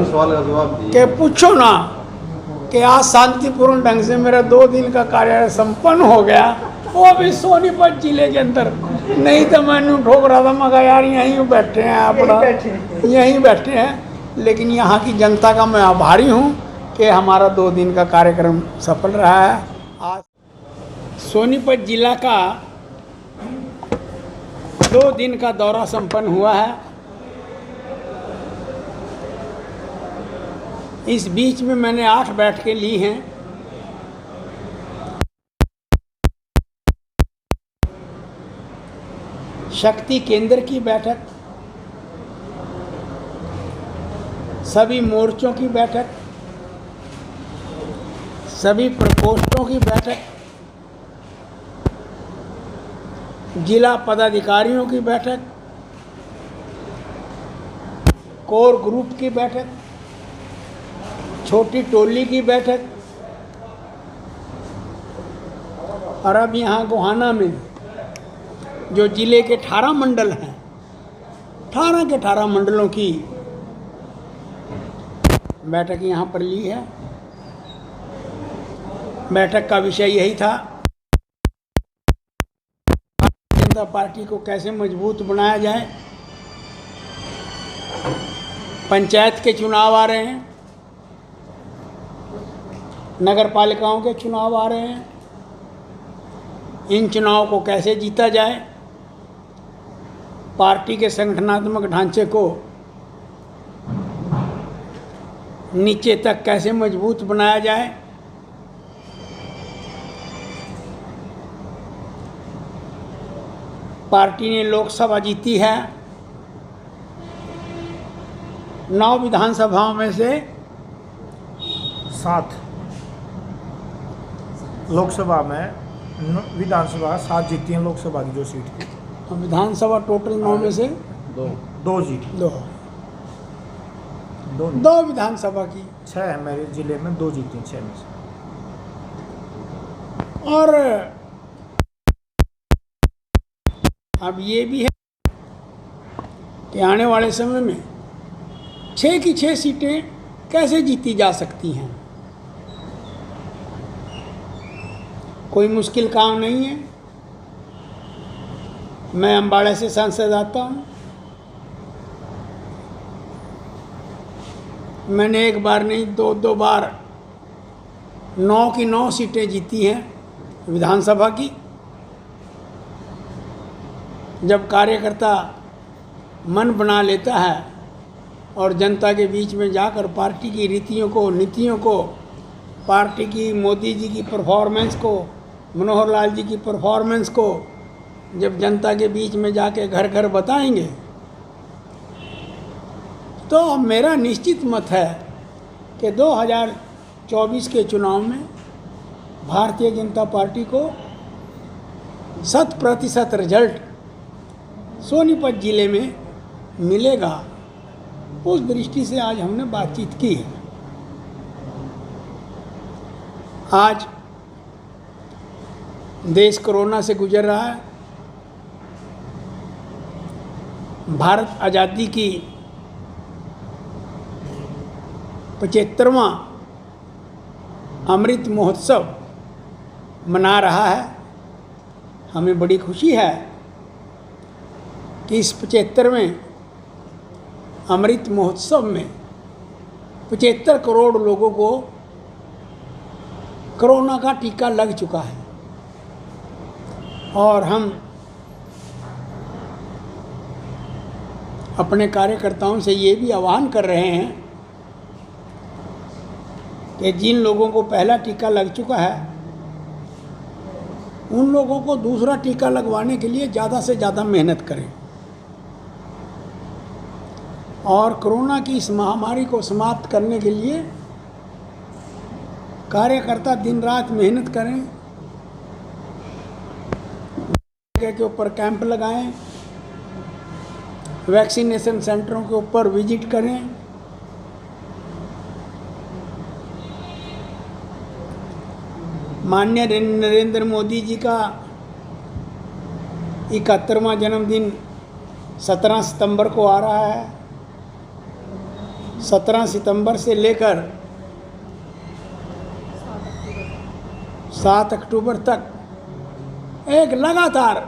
सवाल का जवाब दिए कि पूछो ना कि आज शांतिपूर्ण ढंग से मेरा 2 दिन का कार्य संपन्न हो गया, वो भी सोनीपत जिले के अंदर। नहीं तो मैंने ठोक रहा था, मगर यार यहीं बैठे हैं अपना, यहीं बैठे हैं। लेकिन यहाँ की जनता का मैं आभारी हूँ कि हमारा 2 दिन का कार्यक्रम सफल रहा है। आज सोनीपत जिला का 2 दिन का दौरा संपन्न हुआ है। इस बीच में मैंने 8 बैठकें ली हैं। शक्ति केंद्र की बैठक, सभी मोर्चों की बैठक, सभी प्रकोष्ठों की बैठक, जिला पदाधिकारियों की बैठक, कोर ग्रुप की बैठक, छोटी टोली की बैठक, और अब यहाँ गोहाना में जो जिले के 18 मंडल हैं, 18 के 18 मंडलों की बैठक यहाँ पर ली है। बैठक का विषय यही था, भारतीय जनता पार्टी को कैसे मजबूत बनाया जाए। पंचायत के चुनाव आ रहे हैं, नगर पालिकाओं के चुनाव आ रहे हैं। इन चुनाव को कैसे जीता जाए, पार्टी के संगठनात्मक ढांचे को नीचे तक कैसे मजबूत बनाया जाए। पार्टी ने लोकसभा जीती है, 9 विधानसभाओं में से 7 लोकसभा में, विधानसभा 7 जीती हैं लोकसभा की जो सीट थी। विधानसभा टोटल 9 में से 2 जीती, 2 विधानसभा की 6 है मेरे जिले में, 2 जीती हैं 6 में से। और अब ये भी है कि आने वाले समय में 6 की 6 सीटें कैसे जीती जा सकती हैं। कोई मुश्किल काम नहीं है। मैं अम्बाड़े से सांसद आता हूँ। मैंने एक बार नहीं 2 बार 9 की 9 सीटें जीती हैं विधानसभा की। जब कार्यकर्ता मन बना लेता है और जनता के बीच में जाकर पार्टी की रीतियों को, नीतियों को, पार्टी की, मोदी जी की परफॉर्मेंस को, मनोहर लाल जी की परफॉर्मेंस को जब जनता के बीच में जाके घर घर बताएंगे, तो मेरा निश्चित मत है कि 2024 के चुनाव में भारतीय जनता पार्टी को 100% रिजल्ट सोनीपत जिले में मिलेगा। उस दृष्टि से आज हमने बातचीत की है। आज देश कोरोना से गुजर रहा है। भारत आज़ादी की 75वां अमृत महोत्सव मना रहा है। हमें बड़ी खुशी है कि इस 75वें अमृत महोत्सव में 75 करोड़ लोगों को कोरोना का टीका लग चुका है। और हम अपने कार्यकर्ताओं से ये भी आह्वान कर रहे हैं कि जिन लोगों को पहला टीका लग चुका है, उन लोगों को दूसरा टीका लगवाने के लिए ज़्यादा से ज़्यादा मेहनत करें और कोरोना की इस महामारी को समाप्त करने के लिए कार्यकर्ता दिन रात मेहनत करें, के ऊपर कैंप लगाएं, वैक्सीनेशन सेंटरों के ऊपर विजिट करें, माननीय नरेंद्र मोदी जी का 71वां जन्मदिन 17 सितंबर को आ रहा है। 17 सितंबर से लेकर 7 अक्टूबर तक एक लगातार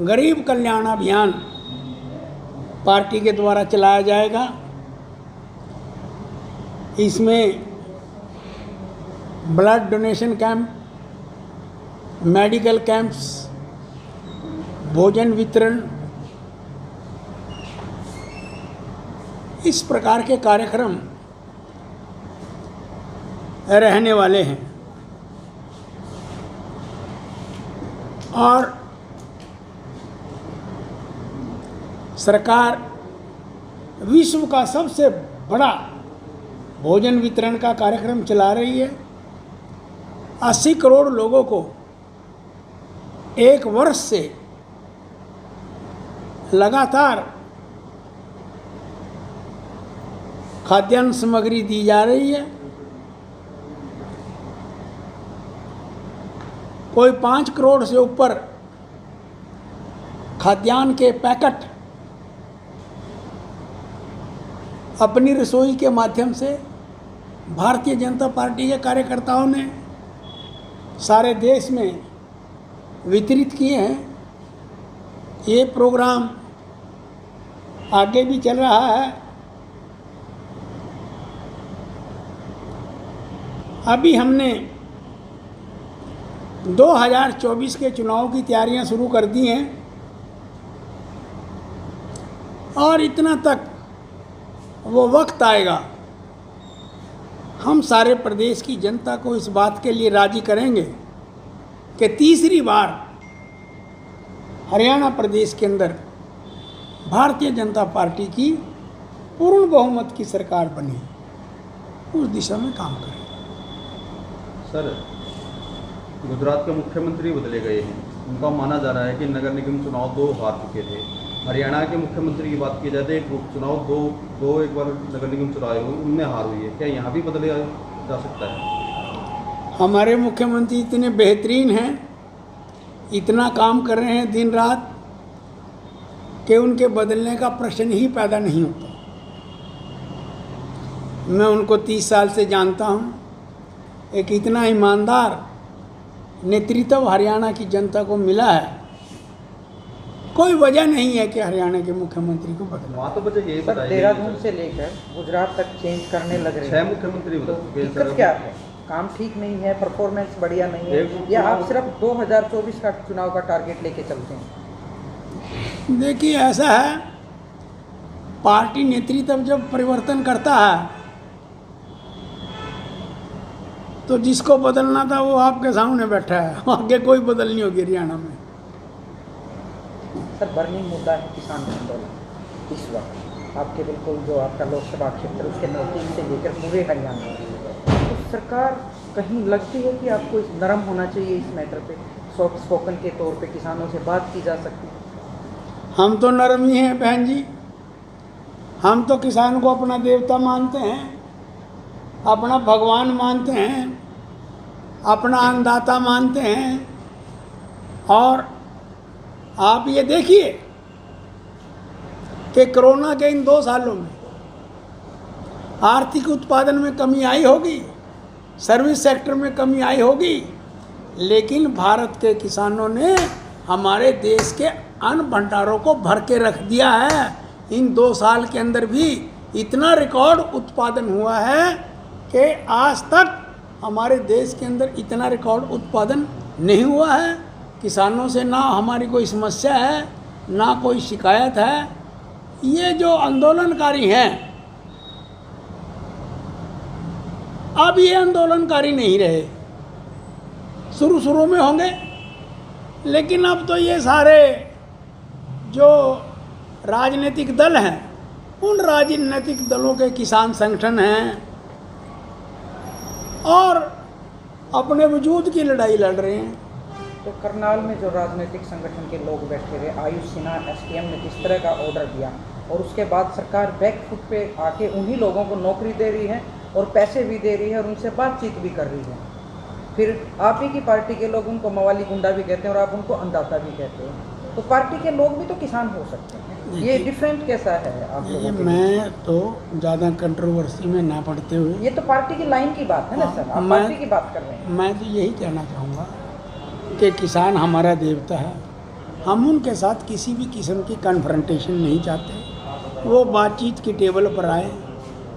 गरीब कल्याण अभियान पार्टी के द्वारा चलाया जाएगा। इसमें blood donation camp, medical camps, भोजन वितरण, इस प्रकार के कार्यक्रम रहने वाले हैं। और सरकार विश्व का सबसे बड़ा भोजन वितरण का कार्यक्रम चला रही है। 80 करोड़ लोगों को एक वर्ष से लगातार खाद्यान्न सामग्री दी जा रही है। कोई 5 करोड़ से ऊपर खाद्यान्न के पैकेट अपनी रसोई के माध्यम से भारतीय जनता पार्टी के कार्यकर्ताओं ने सारे देश में वितरित किए हैं। ये प्रोग्राम आगे भी चल रहा है। अभी हमने 2024 के चुनाव की तैयारियां शुरू कर दी हैं और इतना तक वो वक्त आएगा, हम सारे प्रदेश की जनता को इस बात के लिए राजी करेंगे कि तीसरी बार हरियाणा प्रदेश के अंदर भारतीय जनता पार्टी की पूर्ण बहुमत की सरकार बने, उस दिशा में काम करें। सर, गुजरात के मुख्यमंत्री बदले गए हैं। उनका माना जा रहा है कि नगर निगम चुनाव 2 हार चुके थे। हरियाणा के मुख्यमंत्री की बात की जाए तो एक चुनाव दो एक बार नगर निगम चुनाव हुए, उनमें हार हुई है। क्या यहाँ भी बदले जा सकता है? हमारे मुख्यमंत्री इतने बेहतरीन हैं, इतना काम कर रहे हैं दिन रात कि उनके बदलने का प्रश्न ही पैदा नहीं होता। मैं उनको 30 साल से जानता हूँ। एक इतना ईमानदार नेतृत्व हरियाणा की जनता को मिला है, कोई वजह नहीं है कि हरियाणा के मुख्यमंत्री को बदला। वहाँ तो वजह यही सर, देहरादून से लेकर गुजरात तक चेंज करने लग रहे हैं। 6 मुख्यमंत्री तो दिक्कत क्या है? काम ठीक नहीं है, परफॉर्मेंस बढ़िया नहीं है, या आप सिर्फ 2024 का चुनाव का टारगेट लेके चलते हैं? देखिए, ऐसा है, पार्टी नेतृत्व जब परिवर्तन करता है तो जिसको बदलना था वो आपके सामने बैठा है, आगे कोई बदल नहीं होगी हरियाणा में। सर, बर्निंग मुद्दा है किसान आंदोलन इस वक्त आपके, बिल्कुल जो आपका लोकसभा क्षेत्र उसके नज़दीक से लेकर पूरे हरियाणा में, तो सरकार कहीं लगती है कि आपको इस नरम होना चाहिए इस मैटर पे, सॉफ्ट स्पोकन के तौर पे किसानों से बात की जा सकती है? हम तो नरम ही हैं बहन जी। हम तो किसान को अपना देवता मानते हैं, अपना भगवान मानते हैं, अपना अन्नदाता मानते हैं। और आप ये देखिए कि कोरोना के इन 2 सालों में आर्थिक उत्पादन में कमी आई होगी, सर्विस सेक्टर में कमी आई होगी, लेकिन भारत के किसानों ने हमारे देश के अन्न भंडारों को भर के रख दिया है। इन 2 साल के अंदर भी इतना रिकॉर्ड उत्पादन हुआ है कि आज तक हमारे देश के अंदर इतना रिकॉर्ड उत्पादन नहीं हुआ है। किसानों से ना हमारी कोई समस्या है, ना कोई शिकायत है। ये जो आंदोलनकारी हैं, अब ये आंदोलनकारी नहीं रहे, शुरू में होंगे, लेकिन अब तो ये सारे जो राजनीतिक दल हैं, उन राजनीतिक दलों के किसान संगठन हैं और अपने वजूद की लड़ाई लड़ रहे हैं। तो करनाल में जो राजनीतिक संगठन के लोग बैठे रहे, आयुष सिन्हा एसडीएम ने जिस तरह का ऑर्डर दिया और उसके बाद सरकार बैक फुट पे आके उन्हीं लोगों को नौकरी दे रही है और पैसे भी दे रही है और उनसे बातचीत भी कर रही है, फिर आप ही की पार्टी के लोग उनको मवाली गुंडा भी कहते हैं और आप उनको अन्नदाता भी कहते हैं। तो पार्टी के लोग भी तो किसान हो सकते हैं, ये डिफरेंट कैसा है आप ये लोगों के लिए? मैं तो ज़्यादा कंट्रोवर्सी में ना पड़ते हुए ये तो पार्टी की लाइन की बात है ना सर, आप मैं- पार्टी की बात कर रहे हैं। मैं तो यही कहना चाहूँगा कि किसान हमारा देवता है। हम उनके साथ किसी भी किस्म की कन्फ्रंटेशन नहीं चाहते। वो बातचीत की टेबल पर आए।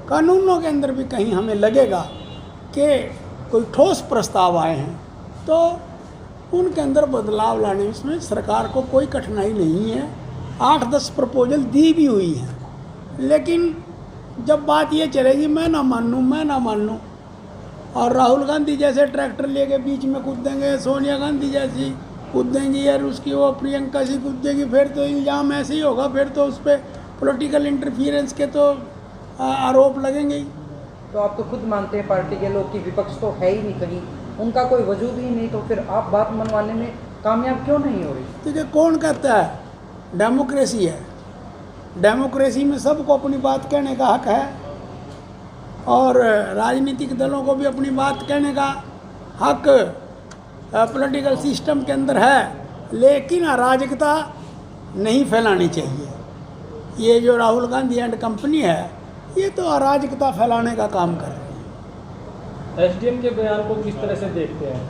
कानूनों के अंदर भी कहीं हमें लगेगा कि कोई ठोस प्रस्ताव आए हैं तो उनके अंदर बदलाव लाने में सरकार को कोई कठिनाई नहीं है। 8-10 प्रपोजल दी भी हुई हैं, लेकिन जब बात ये चलेगी मैं ना मान लूँ और राहुल गांधी जैसे ट्रैक्टर लेके बीच में कूद देंगे, सोनिया गांधी जैसी कूद देंगी यार, उसकी वो प्रियंका सी कूद देगी, फिर तो इल्ज़ाम ऐसे ही होगा, फिर तो उस पर पॉलिटिकल इंटरफियरेंस के तो आरोप लगेंगे ही। तो आप तो खुद मानते हैं पार्टी के लोग कि विपक्ष तो है ही नहीं कहीं, उनका कोई वजूद ही नहीं, तो फिर आप बात मनवाने में कामयाब क्यों नहीं हो रही? देखिए कौन कहता है डेमोक्रेसी है, डेमोक्रेसी में सबको अपनी बात कहने का हक है और राजनीतिक दलों को भी अपनी बात कहने का हक पॉलिटिकल सिस्टम के अंदर है, लेकिन अराजकता नहीं फैलानी चाहिए। ये जो राहुल गांधी एंड कंपनी है ये तो अराजकता फैलाने का काम कर रही है। एसडीएम के बयान को किस तरह से देखते हैं?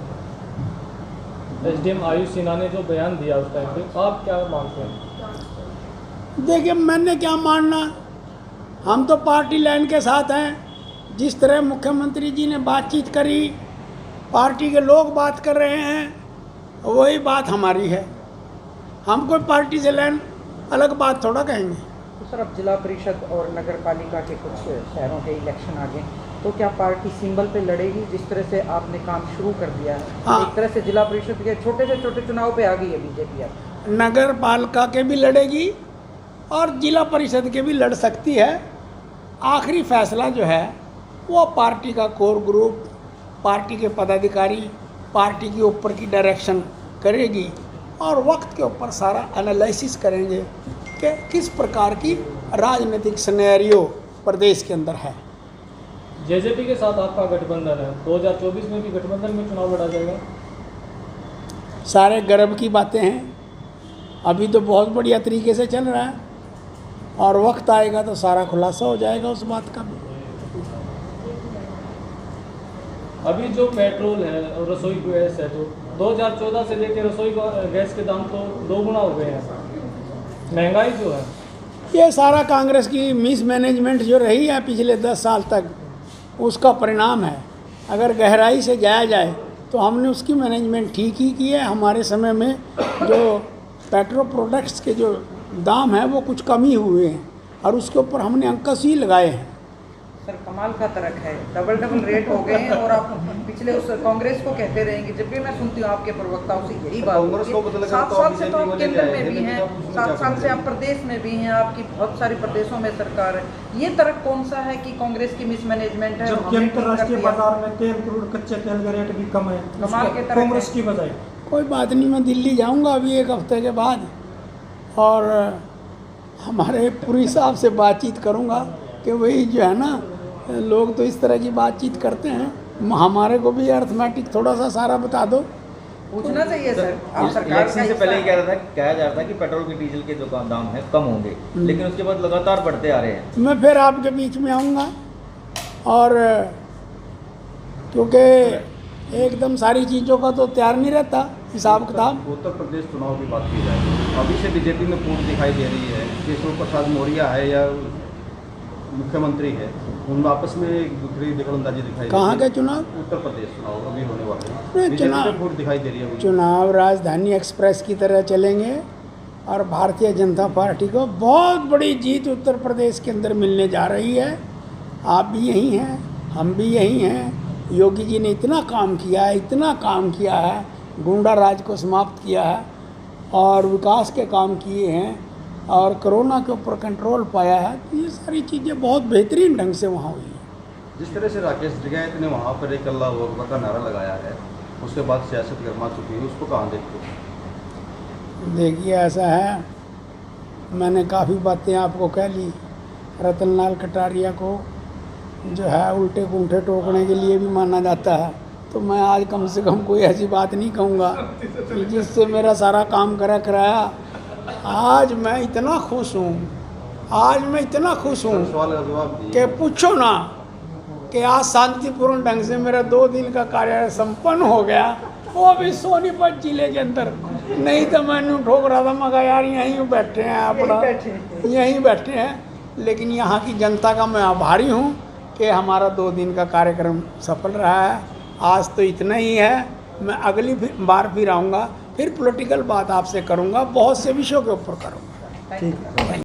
एसडीएम आयुष सिन्हा ने जो बयान दिया उस टाइम पे, आप क्या मानते हैं? देखिए मैंने क्या मानना, हम तो पार्टी लाइन के साथ हैं। जिस तरह मुख्यमंत्री जी ने बातचीत करी, पार्टी के लोग बात कर रहे हैं, वही बात हमारी है। हम कोई पार्टी से लाइन अलग बात थोड़ा कहेंगे। तो सर अब जिला परिषद और नगर पालिका के कुछ शहरों के इलेक्शन आ गए, तो क्या पार्टी सिंबल पे लड़ेगी? जिस तरह से आपने काम शुरू कर दिया है, हाँ। एक तरह से जिला परिषद के छोटे से छोटे चुनाव पे आ गई है बीजेपी अब। नगर पालिका के भी लड़ेगी और जिला परिषद के भी लड़ सकती है। आखिरी फैसला जो है वो पार्टी का कोर ग्रुप, पार्टी के पदाधिकारी, पार्टी के ऊपर की डायरेक्शन करेगी और वक्त के ऊपर सारा एनालिसिस करेंगे कि किस प्रकार की राजनीतिक सिनेरियो प्रदेश के अंदर है। जेजेपी के साथ आपका गठबंधन है, 2024 में भी गठबंधन में चुनाव लड़ा जाएगा? सारे गर्व की बातें हैं, अभी तो बहुत बढ़िया तरीके से चल रहा है और वक्त आएगा तो सारा खुलासा हो जाएगा उस बात का भी। अभी जो पेट्रोल है और रसोई गैस है, तो 2014 से लेकर रसोई गैस के दाम तो 2 गुना हो गए हैं। महंगाई जो है, ये सारा कांग्रेस की मिसमैनेजमेंट जो रही है पिछले 10 साल तक, उसका परिणाम है। अगर गहराई से जाया जाए तो हमने उसकी मैनेजमेंट ठीक ही की है। हमारे समय में जो पेट्रो प्रोडक्ट्स के जो दाम है वो कुछ कम ही हुए हैं और उसके ऊपर हमने अंकश ही लगाए हैं। सर कमाल का तर्क है, डबल रेट हो गए हैं और आप पिछले उस कांग्रेस को कहते रहेंगे। जब भी मैं सुनती हूँ आपके प्रवक्ताओं से यही बात कांग्रेस को बदल होती है। कर 7 तो साल से तो बीजेपी आप को केंद्र ले में आए भी हैं, हैं, लेकिन अब 7 साल से क्या आप प्रदेश में भी हैं, आपकी बहुत सारी प्रदेशों में सरकार है। ये तर्क कौन सा है कि कांग्रेस की मिसमैनेजमेंट है? जबकि हमने ठीक कर अंतर्राष्ट्रीय दिया। बाजार में तेल क्रूड कच्चे तेल का रेट भी कम है कमाल के तरह कांग्रेस है। की बजाय। कोई बात नहीं, मैं दिल्ली जाऊंगा अभी 1 हफ्ते के बाद और हमारे पूरी साहब से बातचीत करूंगा कि वही जो है ना, लोग तो इस तरह की बातचीत करते हैं, हमारे को भी अर्थमेटिक थोड़ा सा सारा बता दो। पूछना चाहिए सर, आप सरकार इलेक्शन का से पहले ही हिस्सा कहा जा रहा था कि पेट्रोल के डीजल के जो दाम है कम होंगे, लेकिन उसके बाद लगातार बढ़ते आ रहे हैं। मैं फिर आपके बीच में आऊँगा और क्योंकि एकदम सारी चीज़ों का तो तैयार नहीं रहता हिसाब किताब। उत्तर प्रदेश चुनाव की बात की जाए, अभी से बीजेपी में फूट दिखाई दे रही है। केशव प्रसाद मौर्य है या मुख्यमंत्री है, उनमें आपस में एक दूसरी दखलंदाजी दिखाई कहाँ दे के चुनाव? रही है। उत्तर प्रदेश चुनाव अभी होने वाले हैं, नहीं, बीजेपी चुनाव- में फूट दिखाई दे रही है अभी। चुनाव राजधानी एक्सप्रेस की तरह चलेंगे और भारतीय जनता पार्टी को बहुत बड़ी जीत उत्तर प्रदेश के अंदर मिलने जा रही है। आप भी यही हैं, हम भी यही हैं। योगी जी ने इतना काम किया है, इतना काम किया है, गुंडा राज को समाप्त किया है और विकास के काम किए हैं और कोरोना के ऊपर कंट्रोल पाया है। तो ये सारी चीज़ें बहुत बेहतरीन ढंग से वहाँ हुई हैं। जिस तरह से राकेश टिकैत ने वहाँ पर एक अल्लाह हू अकबर का नारा लगाया है, उसके बाद सियासत गर्मा चुकी है, उसको कहाँ देखते हैं? देखिए ऐसा है, मैंने काफ़ी बातें आपको कह ली। रतन लाल कटारिया को जो है उल्टे कूंठे टोकने के लिए भी माना जाता है, तो मैं आज कम से कम कोई ऐसी बात नहीं कहूँगा कि जिससे मेरा सारा काम कराया आज मैं इतना खुश हूँ, आज मैं इतना खुश हूँ सवाल का जवाब कि दिए। पूछो ना कि आज शांतिपूर्ण ढंग से मेरा 2 दिन का कार्य संपन्न हो गया, वो भी सोनीपत जिले के अंदर। नहीं तो मैं यूँ ठोक रहा था, मगर यार यहीं बैठे हैं अपना, यहीं बैठे हैं। लेकिन यहाँ की जनता का मैं आभारी हूँ कि हमारा 2 दिन का कार्यक्रम सफल रहा है। आज तो इतना ही है, मैं अगली बार फिर आऊँगा, फिर पॉलिटिकल बात आपसे करूँगा, बहुत से विषयों के ऊपर करूँगा। ठीक है।